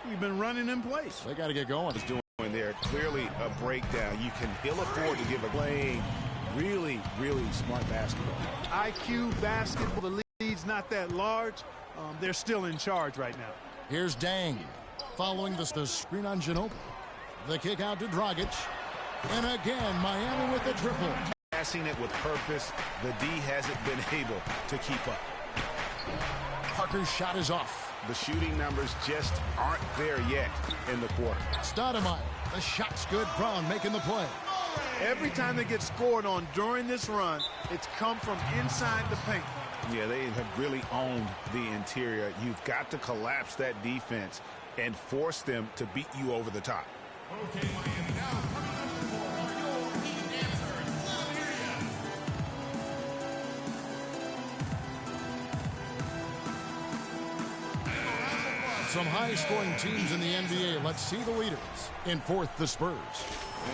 We've been running in place. They got to get going. Is doing there clearly a breakdown. You can ill afford to give a playing really, really smart basketball. IQ basketball. The lead's not that large. They're still in charge right now. Here's Dang following the screen on Ginobili. The kick out to Dragic. And again, Miami with the triple. Passing it with purpose. The D hasn't been able to keep up. Parker's shot is off. The shooting numbers just aren't there yet in the quarter. Stoudemire, the shot's good. Brown making the play. Every time they get scored on during this run, it's come from inside the paint. Yeah, they have really owned the interior. You've got to collapse that defense and force them to beat you over the top. Okay, Miami, now your Heat answers. Let them hear ya. Some high-scoring teams in the NBA. Let's see the leaders. In fourth, the Spurs.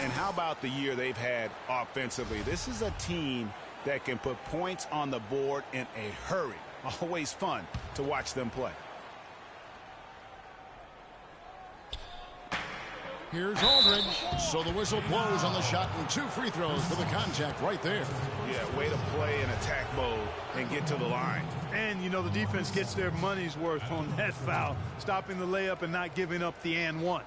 And how about the year they've had offensively? This is a team that can put points on the board in a hurry. Always fun to watch them play. Here's Aldridge. So the whistle blows on the shot and 2 free throws for the contact right there. Yeah, way to play in attack mode and get to the line. And, you know, the defense gets their money's worth on that foul, stopping the layup and not giving up the and one.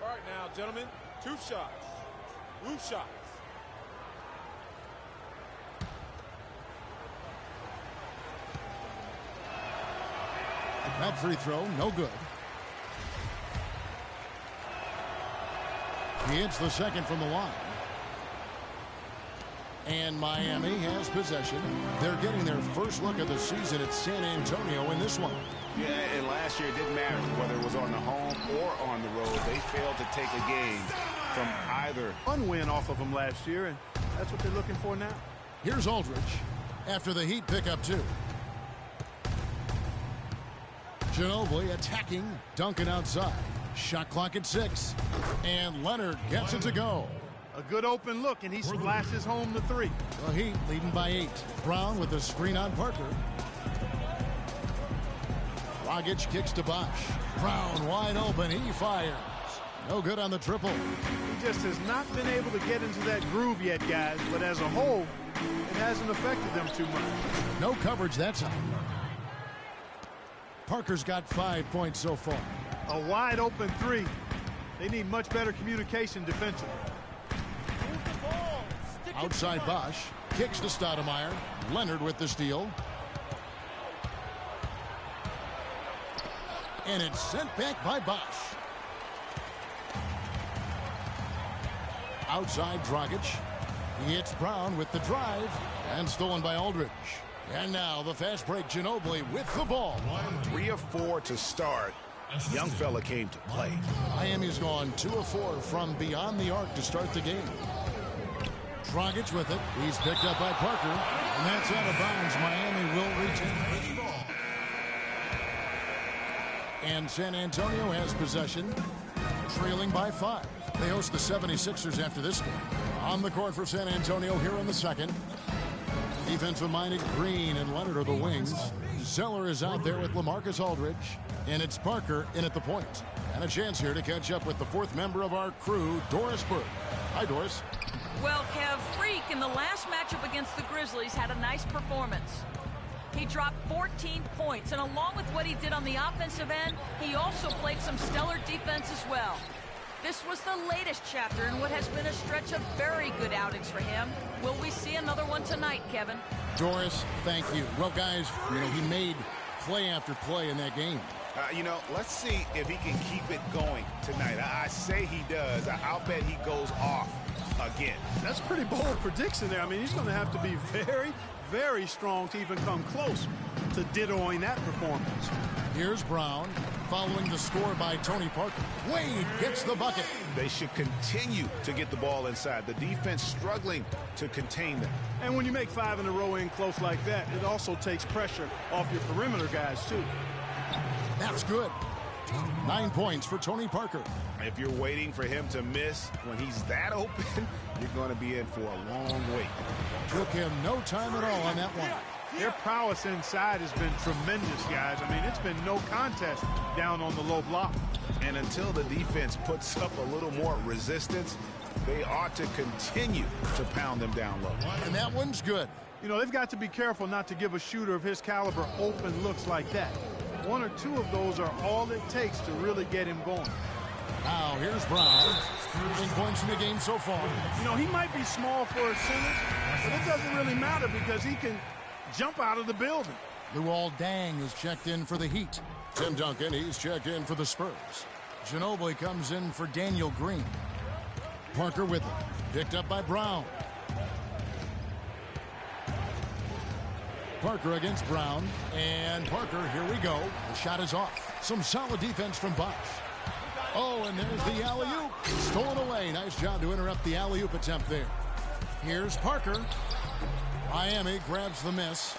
All right, now, gentlemen, 2 shots. Roof shots. That free throw, no good. He hits the second from the line. And Miami has possession. They're getting their first look of the season at San Antonio in this one. Yeah, and last year it didn't matter whether it was on the home or on the road. They failed to take a game from either. One win off of them last year, and that's what they're looking for now. Here's Aldridge after the Heat pick up 2. Ginobili attacking, Duncan outside. Shot clock at 6. And Leonard gets it to go. A good open look, and he splashes home the 3. The Heat leading by 8. Brown with the screen on Parker. Dragic kicks to Bosh. Brown wide open. He fires. No good on the triple. He just has not been able to get into that groove yet, guys. But as a whole, it hasn't affected them too much. No coverage that time. Parker's got 5 points so far. A wide open 3. They need much better communication defensively. Outside Bosh. Kicks to Stoudemire. Leonard with the steal. And it's sent back by Bosh. Outside Dragic. He hits Brown with the drive. And stolen by Aldridge. And now the fast break. Ginobili with the ball. 3 of 4 to start. Young fella came to play. Miami's gone 2 of 4 from beyond the arc to start the game. Dragic with it. He's picked up by Parker. And that's out of bounds. Miami will retain. And San Antonio has possession, trailing by 5. They host the 76ers after this game. On the court for San Antonio here in the second. Defensive-minded Green and Leonard are the wings. Zeller is out there with LaMarcus Aldridge. And it's Parker in at the point. And a chance here to catch up with the 4th member of our crew, Doris Burke. Hi, Doris. Well, Kev, Freak in the last matchup against the Grizzlies had a nice performance. He dropped 14 points, and along with what he did on the offensive end, he also played some stellar defense as well. This was the latest chapter in what has been a stretch of very good outings for him. Will we see another one tonight, Kevin? Doris, thank you. Well, guys, he made play after play in that game. Let's see if he can keep it going tonight. I say he does. I'll bet he goes off again. That's a pretty bold prediction there. I mean, he's going to have to be very, very strong to even come close to dittoing that performance. Here's Brown following the score by Tony Parker. Wade gets the bucket. They should continue to get the ball inside. The defense struggling to contain them. And when you make 5 in a row in close like that, it also takes pressure off your perimeter guys, too. That's good. 9 points for Tony Parker. If you're waiting for him to miss when he's that open, you're going to be in for a long wait. Took him no time at all on that one. Their prowess inside has been tremendous, guys. I mean, it's been no contest down on the low block. And until the defense puts up a little more resistance, they ought to continue to pound them down low. And that one's good. You know, they've got to be careful not to give a shooter of his caliber open looks like that. One or two of those are all it takes to really get him going. Now here's Brown. 13 points in the game so far. You know, he might be small for a center, but it doesn't really matter because he can jump out of the building. Luol Deng is checked in for the Heat. Tim Duncan, he's checked in for the Spurs. Ginobili comes in for Daniel Green. Parker with him. Picked up by Brown. Parker against Brown. And Parker, here we go. The shot is off. Some solid defense from Bosh. Oh, and there's the alley-oop. Stolen away. Nice job to interrupt the alley-oop attempt there. Here's Parker. Miami grabs the miss.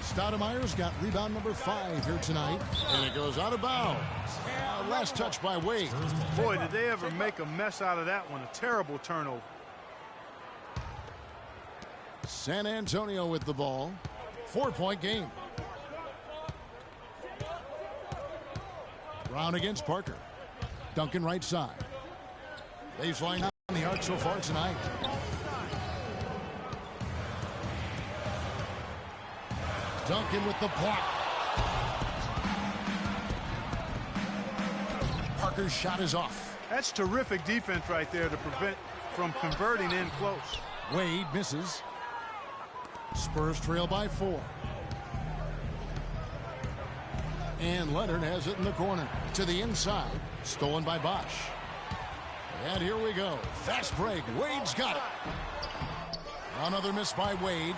Stoudemire's got rebound number 5 here tonight. And it goes out of bounds. Last touch by Wade. Boy, did they ever make a mess out of that one. A terrible turnover. San Antonio with the ball. 4-point game. Brown against Parker. Duncan right side. Baseline on the arc so far tonight. Duncan with the block. Parker's shot is off. That's terrific defense right there to prevent from converting in close. Wade misses. Spurs trail by 4. And Leonard has it in the corner. To the inside. Stolen by Bosh. And here we go. Fast break. Wade's got it. Another miss by Wade.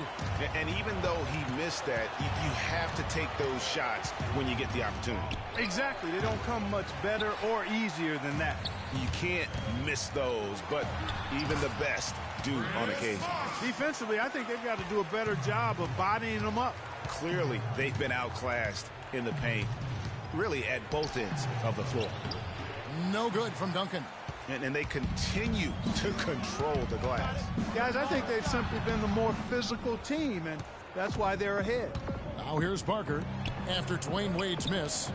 And even though he missed that, you have to take those shots when you get the opportunity. Exactly. They don't come much better or easier than that. You can't miss those, but even the best do on occasion. Defensively, I think they've got to do a better job of bodying them up. Clearly, they've been outclassed in the paint, really at both ends of the floor. No good from Duncan. And they continue to control the glass. Guys, I think they've simply been the more physical team, and that's why they're ahead. Now here's Parker after Dwayne Wade's miss.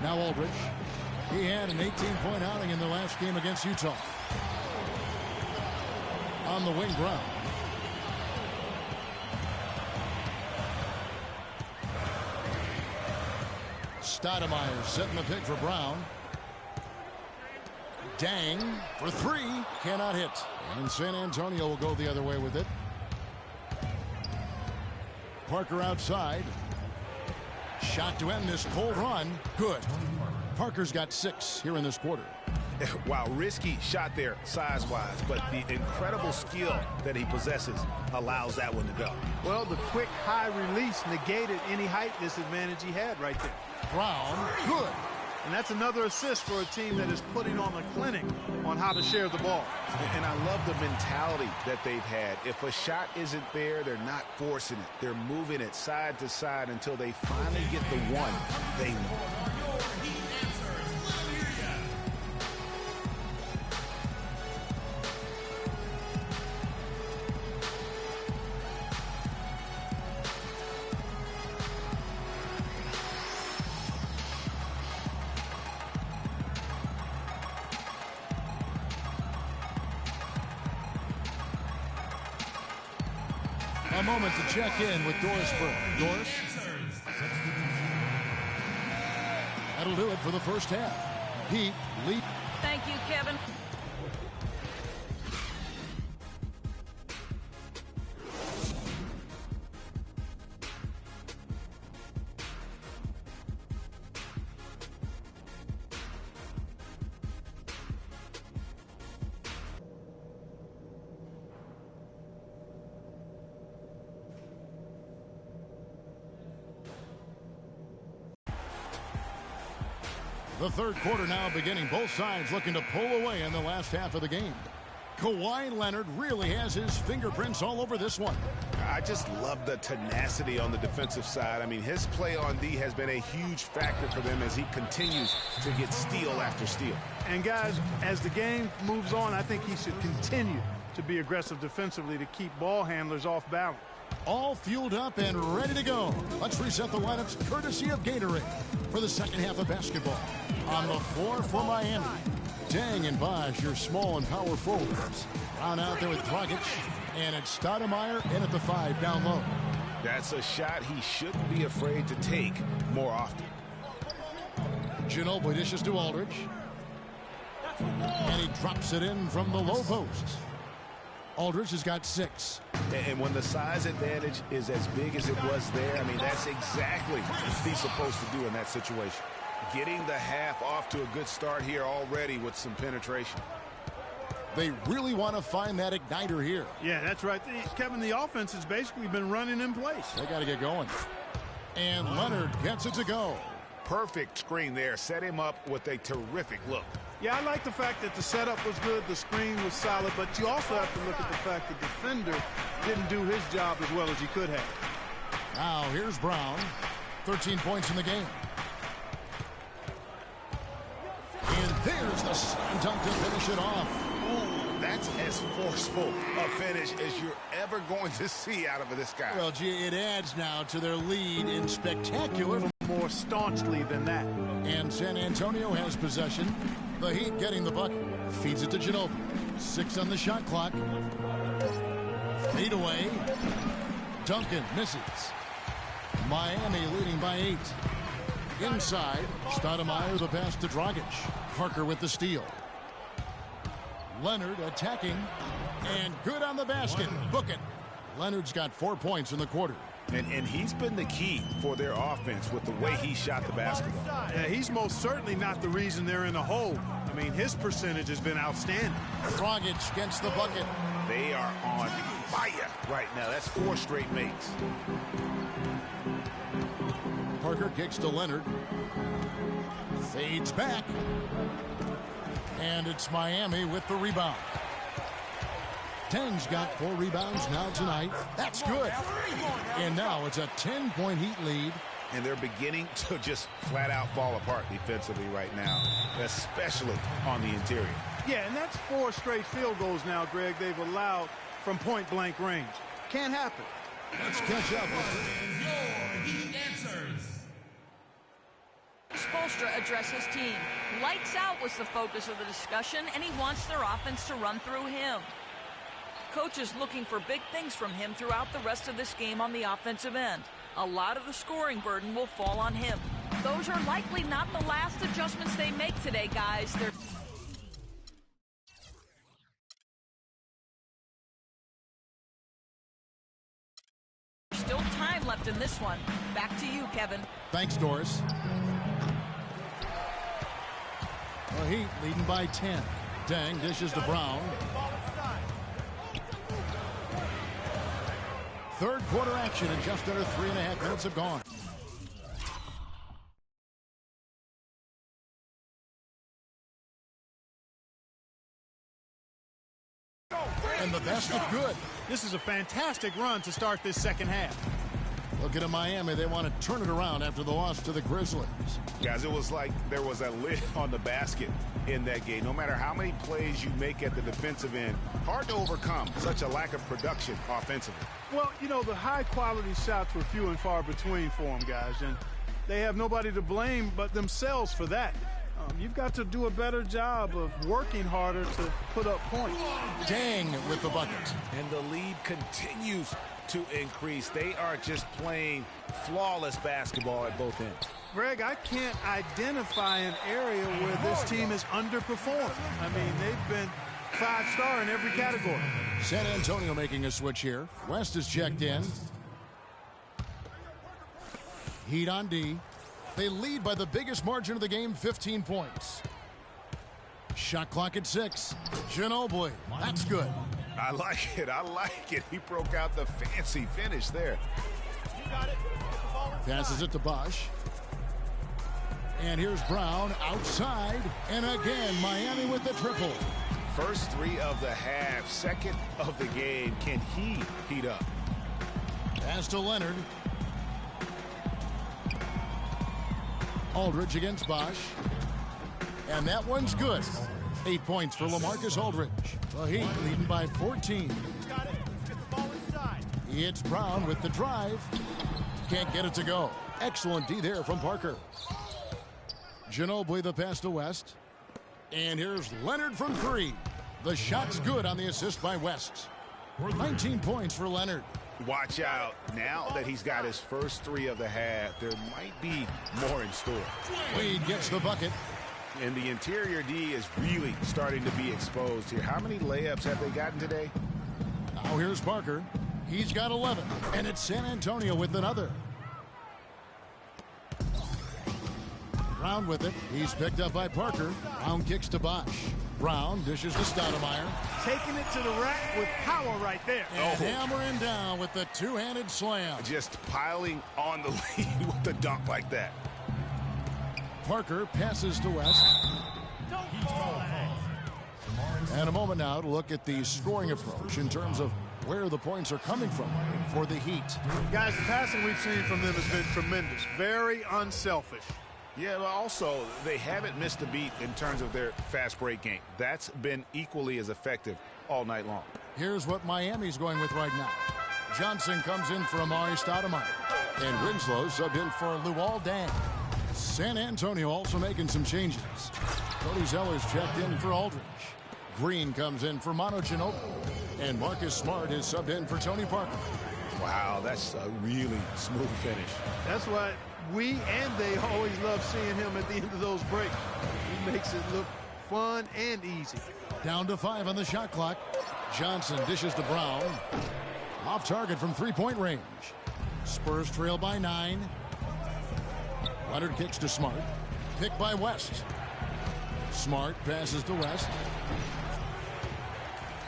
Now Aldridge. He had an 18-point outing in the last game against Utah. On the wing, Brown. Stoudemire setting the pick for Brown. Deng for 3. Cannot hit. And San Antonio will go the other way with it. Parker outside. Shot to end this cold run. Good. Parker's got 6 here in this quarter. Wow, risky shot there size-wise, but the incredible skill that he possesses allows that one to go. Well, the quick high release negated any height disadvantage he had right there. Brown, good. And that's another assist for a team that is putting on a clinic on how to share the ball. And I love the mentality that they've had. If a shot isn't there, they're not forcing it. They're moving it side to side until they finally get the one they want. A moment to check in with Doris Burke. Doris? That'll do it for the first half. Heat lead. Thank you, Kevin. The third quarter now beginning. Both sides looking to pull away in the last half of the game. Kawhi Leonard really has his fingerprints all over this one. I just love the tenacity on the defensive side. I mean, his play on D has been a huge factor for them as he continues to get steal after steal. And guys, as the game moves on, I think he should continue to be aggressive defensively to keep ball handlers off balance. All fueled up and ready to go. Let's reset the lineups courtesy of Gatorade for the second half of basketball. On the floor for Miami, Deng and Bosch, your small and power forwards. Brown out there with Dragic, and it's Stoudemire in at the 5 down low. That's a shot he shouldn't be afraid to take more often. Ginobili dishes to Aldridge. And he drops it in from the low post. Aldridge has got 6. And when the size advantage is as big as it was there, I mean, that's exactly what he's supposed to do in that situation. Getting the half off to a good start here already with some penetration. They really want to find that igniter here. Yeah, that's right. Kevin, the offense has basically been running in place. They got to get going. And Leonard gets it to go. Perfect screen there. Set him up with a terrific look. Yeah, I like the fact that the setup was good, the screen was solid, but you also have to look at the fact that the defender didn't do his job as well as he could have. Now here's Brown. 13 points in the game. And there's the slam dunk to finish it off. Ooh, that's as forceful a finish as you're ever going to see out of this guy. Well, gee, it adds now to their lead in spectacular. More staunchly than that. And San Antonio has possession. The Heat getting the bucket. Feeds it to Ginobili. 6 on the shot clock. Fade away. Duncan misses. Miami leading by 8. Inside, Stoudemire the pass to Dragic. Parker with the steal. Leonard attacking. And good on the basket. Book it. Leonard's got 4 points in the quarter. And he's been the key for their offense with the way he shot the basketball. Yeah, he's most certainly not the reason they're in the hole. I mean, his percentage has been outstanding. Dragic gets the bucket. They are on fire right now. That's 4 straight makes. Parker kicks to Leonard. Fades back. And it's Miami with the rebound. Deng's got 4 rebounds now tonight. That's good. And now it's a 10-point Heat lead. And they're beginning to just flat out fall apart defensively right now, especially on the interior. Yeah, and that's 4 straight field goals now, Greg, they've allowed from point-blank range. Can't happen. Let's catch up. Your Heat answers. Spoelstra addresses team. Lights out was the focus of the discussion, and he wants their offense to run through him. Coach is looking for big things from him throughout the rest of this game on the offensive end. A lot of the scoring burden will fall on him. Those are likely not the last adjustments they make today, guys. They're still time left in this one. Back to you, Kevin. Thanks, Doris. The Heat leading by 10. Deng dishes to Brown. Third quarter action and just under 3.5 minutes have gone. And the basket good. This is a fantastic run to start this second half. Look at Miami. They want to turn it around after the loss to the Grizzlies. Guys, it was like there was a lid on the basket in that game. No matter how many plays you make at the defensive end, hard to overcome such a lack of production offensively. Well, you know, the high-quality shots were few and far between for them, guys, and they have nobody to blame but themselves for that. You've got to do a better job of working harder to put up points. Deng with the bucket. And the lead continues to increase. They are just playing flawless basketball at both ends. Greg, I can't identify an area where this team has underperformed. I mean, they've been 5-star in every category. San Antonio making a switch here. West is checked in. Heat on D. They lead by the biggest margin of the game, 15 points. Shot clock at 6. Ginobili. That's good. I like it. I like it. He broke out the fancy finish there. Passes it to Bosch. And here's Brown outside. And again, Miami with the triple. First 3 of the half, second of the game. Can he heat up? Pass to Leonard. Aldridge against Bosch. And that one's good. 8 points for LaMarcus Aldridge. The Heat leading by 14. Got it. Let's get the ball inside. It's Brown with the drive. Can't get it to go. Excellent D there from Parker. Ginobili the pass to West. And here's Leonard from 3. The shot's good on the assist by West. 19 points for Leonard. Watch out. Now that he's got his first 3 of the half, there might be more in store. Wade gets the bucket. And the interior D is really starting to be exposed here. How many layups have they gotten today? Now here's Parker. He's got 11. And it's San Antonio with another. Brown with it. He's picked up by Parker. Brown kicks to Bosch. Brown dishes to Stoudemire. Taking it to the rack with power right there. And hammering down with the two-handed slam. Just piling on the lead with the dunk like that. Parker passes to West. And a moment now to look at the scoring approach in terms of where the points are coming from for the Heat. Guys, the passing we've seen from them has been tremendous. Very unselfish. Yeah, but also, they haven't missed a beat in terms of their fast break game. That's been equally as effective all night long. Here's what Miami's going with right now. Johnson comes in for Amari Stoudemire. And Winslow subbed in for Luol Deng. San Antonio also making some changes. Cody Zeller's checked in for Aldridge. Green comes in for Manu Ginobili. And Marcus Smart is subbed in for Tony Parker. Wow, that's a really smooth finish. That's why we and they always love seeing him at the end of those breaks. He makes it look fun and easy. Down to 5 on the shot clock. Johnson dishes to Brown. Off target from three-point range. Spurs trail by 9. Leonard kicks to Smart. Picked by West. Smart passes to West.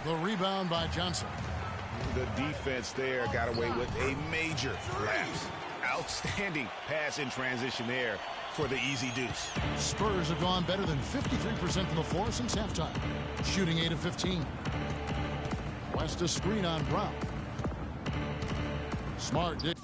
The rebound by Johnson. The defense there got away with a major lapse. Outstanding pass in transition there for the easy deuce. Spurs have gone better than 53% from the floor since halftime. Shooting 8 of 15. West a screen on Brown. Smart did.